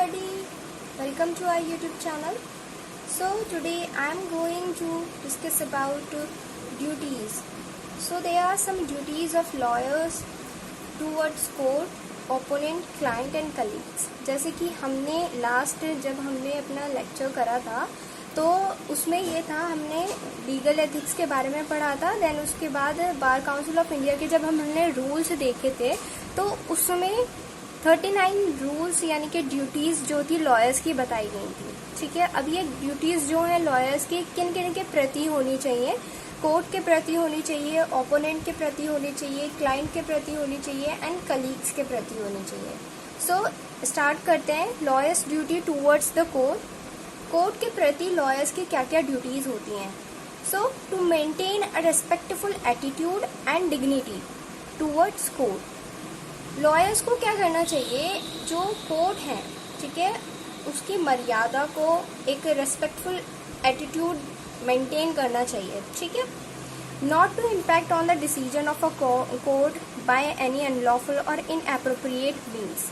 everybody, welcome to our YouTube channel. So today I am going to discuss about duties. So there are some duties of lawyers towards court, opponent, client and colleagues. जैसे कि हमने last जब हमने अपना lecture करा था तो उसमें ये था, हमने लीगल एथिक्स के बारे में पढ़ा था। देन उसके बाद बार काउंसिल ऑफ इंडिया के जब हमने रूल्स देखे थे तो उसमें 39 रूल्स यानी कि ड्यूटीज़ जो थी लॉयर्स की बताई गई थी। ठीक है, अब ये ड्यूटीज़ जो हैं लॉयर्स की किन किन के प्रति होनी चाहिए, कोर्ट के प्रति होनी चाहिए, ओपोनेंट के प्रति होनी चाहिए, क्लाइंट के प्रति होनी चाहिए एंड कलीग्स के प्रति होनी चाहिए। सो स्टार्ट करते हैं। Lawyers duty towards the court. Court के प्रति लॉयर्स की क्या क्या ड्यूटीज़ होती हैं। So to maintain a respectful attitude and dignity towards court. Lawyers को क्या करना चाहिए, जो कोर्ट है, ठीक है, उसकी मर्यादा को एक रेस्पेक्टफुल एटीट्यूड मेंटेन करना चाहिए। ठीक है, not to impact on the decision of a court by any unlawful or inappropriate means.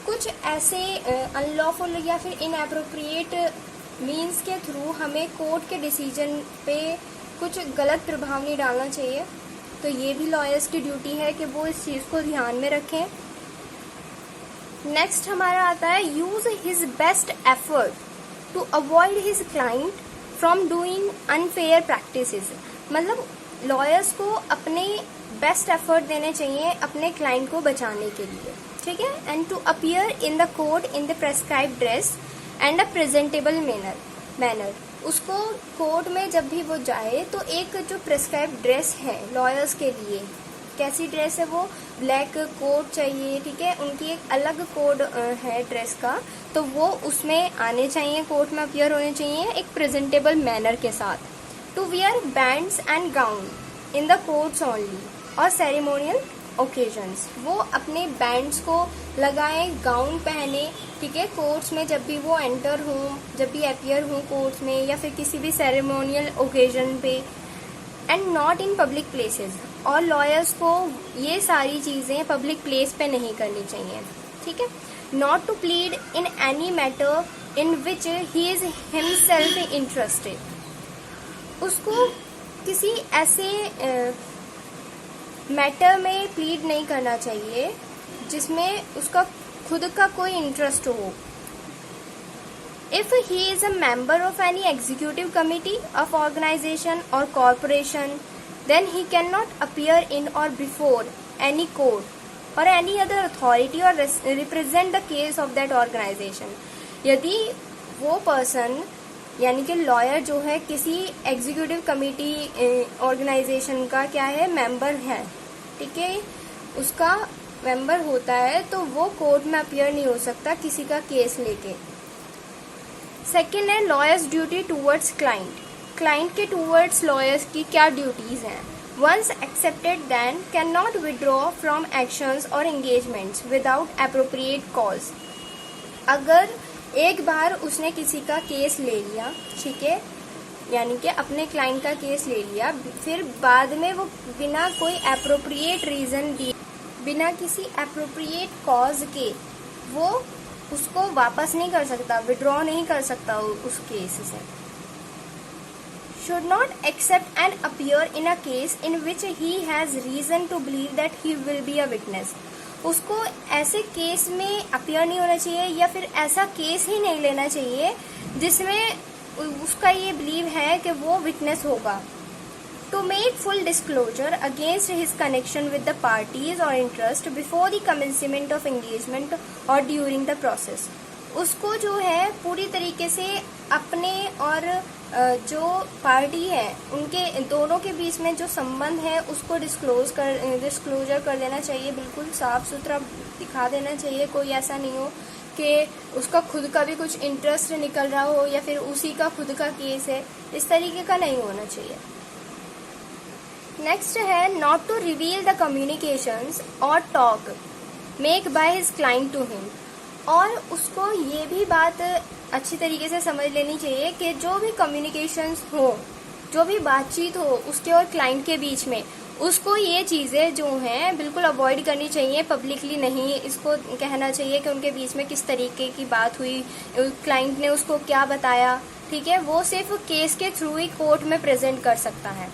कुछ ऐसे अनलॉफुल या फिर इनएप्रोप्रिएट मीन्स के थ्रू हमें कोर्ट के डिसीजन पे कुछ गलत प्रभाव नहीं डालना चाहिए। तो ये भी लॉयर्स की ड्यूटी है कि वो इस चीज़ को ध्यान में रखें। नेक्स्ट हमारा आता है use his best effort to avoid his client from doing unfair practices. मतलब लॉयर्स को अपने बेस्ट एफर्ट देने चाहिए अपने क्लाइंट को बचाने के लिए। ठीक है, and to appear in the court in the prescribe dress and a presentable manner. उसको कोर्ट में जब भी वो जाए तो एक जो प्रेस्क्राइब ड्रेस है लॉयर्स के लिए, कैसी ड्रेस है वो, ब्लैक कोट चाहिए। ठीक है, उनकी एक अलग कोड है ड्रेस का, तो वो उसमें आने चाहिए, कोर्ट में अपीयर होने चाहिए एक प्रेजेंटेबल मैनर के साथ। To wear bands and gown in the courts only or ceremonial occasions. वो अपने बैंड्स को लगाएं, गाउन पहने, ठीक है, कोर्ट्स में जब भी वो एंटर हों, जब भी अपीयर हों कोर्ट्स में या फिर किसी भी सेरेमोनियल ओकेजन पे। And not in public places. और लॉयर्स को ये सारी चीज़ें पब्लिक प्लेस पे नहीं करनी चाहिए। ठीक है, not to plead in any matter in which he is himself interested. उसको किसी ऐसे मैटर में प्लीड नहीं करना चाहिए जिसमें उसका खुद का कोई इंटरेस्ट हो। If he is a member of any executive committee of organisation और corporation then he can not appear in और बिफोर एनी कोर्ट और एनी अदर अथॉरिटी और represent the case of that organisation. यदि वो person यानी कि lawyer जो है किसी एग्जीक्यूटिव कमिटी ऑर्गेनाइजेशन का क्या है, मेंबर है, ठीक है, उसका मेंबर होता है, तो वो कोर्ट में अपीयर नहीं हो सकता किसी का केस लेके। सेकेंड है lawyers duty towards client. Client के टूवर्ड्स लॉयर्स की क्या ड्यूटीज हैं। Once accepted then can not withdraw from actions or engagements without appropriate cause. अगर एक बार उसने किसी का केस ले लिया, ठीक है, यानी कि अपने क्लाइंट का केस ले लिया, फिर बाद में वो बिना कोई एप्रोप्रिएट रीजन दिए, बिना किसी एप्रोप्रिएट कॉज के वो उसको वापस नहीं कर सकता, विड्रॉ नहीं कर सकता उस केस से। Should not accept and appear in a case in which he has reason to believe that he will be a witness. उसको ऐसे केस में अपीयर नहीं होना चाहिए या फिर ऐसा केस ही नहीं लेना चाहिए जिसमें उसका ये बिलीव है कि वो विटनेस होगा। To make full disclosure against his connection with the parties और interest before the commencement of engagement और ड्यूरिंग द प्रोसेस। उसको जो है पूरी तरीके से अपने और जो पार्टी है उनके दोनों के बीच में जो संबंध है उसको डिस्क्लोजर कर देना चाहिए, बिल्कुल साफ सुथरा दिखा देना चाहिए। कोई ऐसा नहीं हो कि उसका खुद का भी कुछ इंटरेस्ट निकल रहा हो या फिर उसी का खुद का केस है, इस तरीके का नहीं होना चाहिए। नेक्स्ट है not to reveal the communications और talk make by his client to him. और उसको ये भी बात अच्छी तरीके से समझ लेनी चाहिए कि जो भी कम्युनिकेशंस हो, जो भी बातचीत हो उसके और क्लाइंट के बीच में, उसको ये चीज़ें जो हैं बिल्कुल अवॉइड करनी चाहिए, पब्लिकली नहीं इसको कहना चाहिए कि उनके बीच में किस तरीके की बात हुई, क्लाइंट ने उसको क्या बताया, ठीक है। वो सिर्फ केस के थ्रू ही कोर्ट में प्रेजेंट कर सकता है।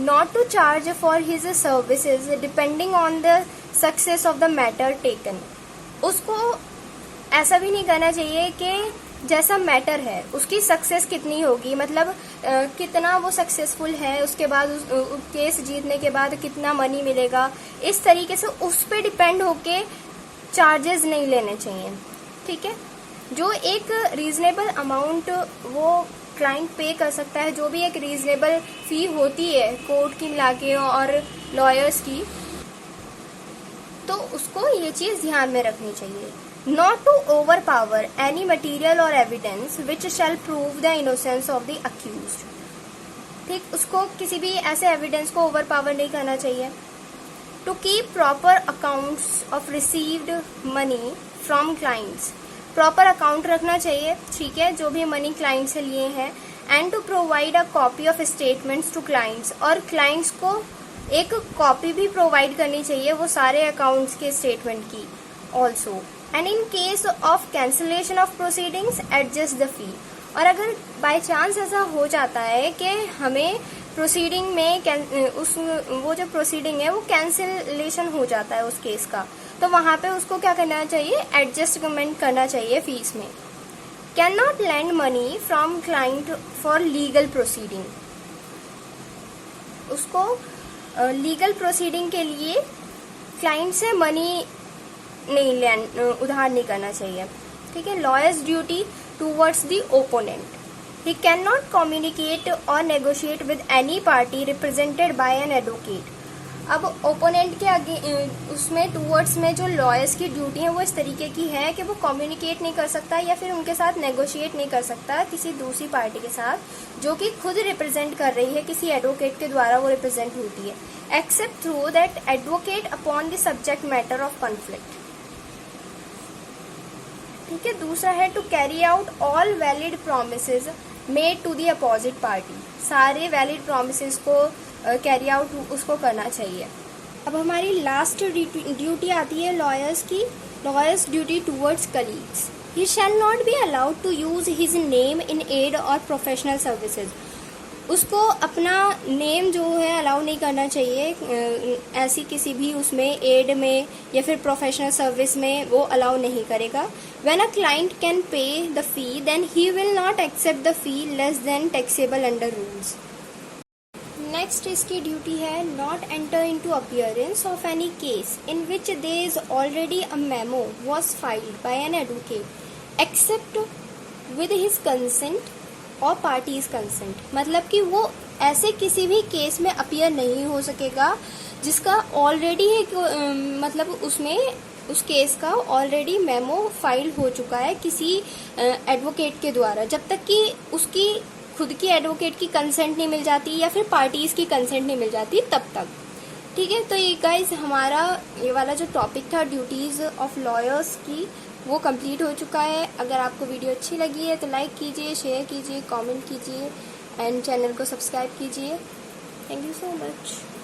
Not to charge for his services depending on the success of the matter taken. उसको ऐसा भी नहीं करना चाहिए कि जैसा मैटर है उसकी सक्सेस कितनी होगी, मतलब कितना वो सक्सेसफुल है, उसके बाद केस जीतने के बाद कितना मनी मिलेगा, इस तरीके से उस पर डिपेंड होके चार्जेस नहीं लेने चाहिए, ठीक है। जो एक रीजनेबल अमाउंट वो क्लाइंट पे कर सकता है, जो भी एक रीजनेबल फी होती है कोर्ट की मिला के और लॉयर्स की, तो उसको ये चीज ध्यान में रखनी चाहिए। Not to overpower any material or evidence which shall prove the innocence of the accused। ठीक, उसको किसी भी ऐसे एविडेंस को ओवरपावर नहीं करना चाहिए। To keep proper accounts of received money from clients। Proper account रखना चाहिए, ठीक है, जो भी मनी क्लाइंट से लिए हैं। And to provide a copy of statements to clients, और क्लाइंट्स को एक कॉपी भी प्रोवाइड करनी चाहिए वो सारे अकाउंट्स के स्टेटमेंट की also. And in case of cancellation of proceedings adjust the fee. और अगर बाय चांस ऐसा हो जाता है कि हमें प्रोसीडिंग में वो जो प्रोसीडिंग है वो कैंसिलेशन हो जाता है उस केस का, तो वहां पे उसको क्या करना चाहिए, एडजस्टमेंट करना चाहिए फीस में। Can not land money from client for legal proceeding. उसको लीगल प्रोसीडिंग के लिए क्लाइंट से मनी नहीं उधार नहीं करना चाहिए, ठीक है। Lawyers duty towards the opponent. He can not communicate और negotiate with any party represented by an advocate. अब ओपोनेंट के आगे उसमें टूवर्ड्स में जो लॉयर्स की ड्यूटी है वो इस तरीके की है कि वो कम्युनिकेट नहीं कर सकता या फिर उनके साथ नेगोशिएट नहीं कर सकता किसी दूसरी पार्टी के साथ जो कि खुद रिप्रेजेंट कर रही है, किसी एडवोकेट के द्वारा वो रिप्रेजेंट होती है, except through that advocate upon the subject matter of conflict, ठीक है। दूसरा है to carry out all valid promises made to the opposite party. सारे वैलिड प्रोमिसेस को कैरी आउट उसको करना चाहिए। अब हमारी लास्ट ड्यूटी आती है लॉयर्स की, lawyers duty towards colleagues. He shall not be allowed to use his name in ad or professional services. उसको अपना नेम जो है अलाउ नहीं करना चाहिए ऐसी किसी भी उसमें एड में या फिर प्रोफेशनल सर्विस में, वो अलाउ नहीं करेगा। When a client can pay the fee then he will not accept the fee less than taxable under rules. Next इसकी ड्यूटी है not enter into appearance of any case in which there is already a memo was filed by an advocate except with his consent or parties consent. मतलब कि वो ऐसे किसी भी case में appear नहीं हो सकेगा जिसका ऑलरेडी मतलब उसमें उस केस का ऑलरेडी मेमो फाइल हो चुका है किसी एडवोकेट के द्वारा, जब तक कि उसकी खुद की एडवोकेट की कंसेंट नहीं मिल जाती या फिर पार्टीज की कंसेंट नहीं मिल जाती तब तक, ठीक है। तो ये गाइज हमारा ये वाला जो टॉपिक था ड्यूटीज ऑफ लॉयर्स की वो कंप्लीट हो चुका है। अगर आपको वीडियो अच्छी लगी है तो लाइक कीजिए, शेयर कीजिए, कमेंट कीजिए एंड चैनल को सब्सक्राइब कीजिए। Thank you so much.